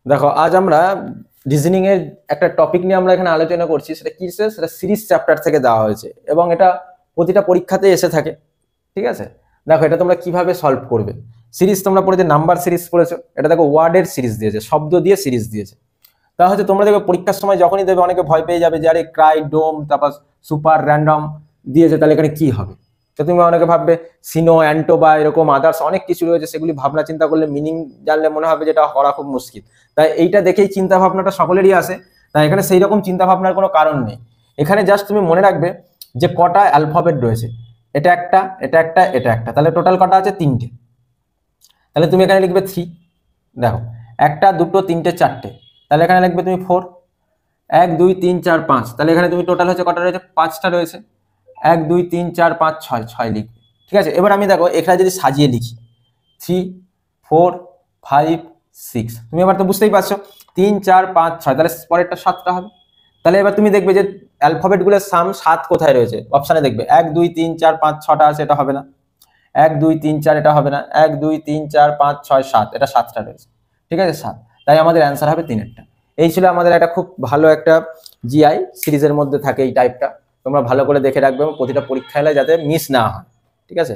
দেখো আজ আমরা রিজনিং এর একটা টপিক নিয়ে আমরা এখানে আলোচনা করছি। সেটা কি? সেটা সিরিজ চ্যাপ্টার থেকে দেওয়া হয়েছে এবং এটা প্রতিটা পরীক্ষাতে এসে থাকে। ঠিক আছে, দেখো এটা তোমরা কিভাবে সলভ করবে। সিরিজ তোমরা পড়েছো, নাম্বার সিরিজ পড়েছো, এটা দেখো ওয়ার্ডের সিরিজ দিয়েছে, শব্দ দিয়ে সিরিজ দিয়েছে। তা হচ্ছে তোমরা দেখবে পরীক্ষার সময় যখনই দেবে অনেকে ভয় পেয়ে যাবে যে আরে ক্রাই, ডোম, তারপর সুপার র্যান্ডম দিয়েছে, তাহলে এখানে কি হবে। তো তুমি অনেকে ভাববে সিনো, অ্যান্টো বা এরকম আদার্স অনেক কিছু রয়েছে, সেগুলি ভাবনা চিন্তা করলে মিনিং জানলে মনে হবে যেটা করা খুব মুশকিল। তাই এইটা দেখেই চিন্তা ভাবনাটা সকলেরই আসে। তাই এখানে সেই রকম চিন্তা ভাবনার কোনো কারণ নেই। এখানে জাস্ট তুমি মনে রাখবে যে কটা অ্যালফাবেট রয়েছে, এটা একটা, এটা একটা, এটা একটা, তাহলে টোটাল কটা আছে? তিনটে। তাহলে তুমি এখানে লিখবে 3। দেখো একটা, দুটো, তিনটে, চারটে, তাহলে এখানে লিখবে তুমি 4। 1 2 3 4 5, তাহলে এখানে তুমি টোটাল হচ্ছে কটা রয়েছে? 5টা রয়েছে। 1 2 3 4 5 6, 6 লিখবে। ঠিক আছে, এবার আমি দেখো এখানে যদি সাজিয়ে লিখি 3 4 5 6, তুমি এবার তো বুঝতেই পারছো 3 4 5 6, তাহলে পরেরটা 7টা হবে। তাহলে এবার তুমি দেখবে যে অ্যালফাবেটগুলোর সাম 7 কোথায় রয়েছে, অপশানে দেখবে 1 2 3 4 5 6টা আছে, এটা হবে না। 1 2 3 4 এটা হবে না। 1 2 3 4 5 6 7, এটা 7টা রয়েছে। ঠিক আছে, 7। তাই আমাদের অ্যান্সার হবে 3-এরটা। এই ছিল আমাদের একটা খুব ভালো একটা জিআই সিরিজের মধ্যে থাকে এই টাইপটা। তোমরা ভালো করে দেখে রাখবে এবং প্রতিটা পরীক্ষা এলে যাতে মিস না হয়। ঠিক আছে।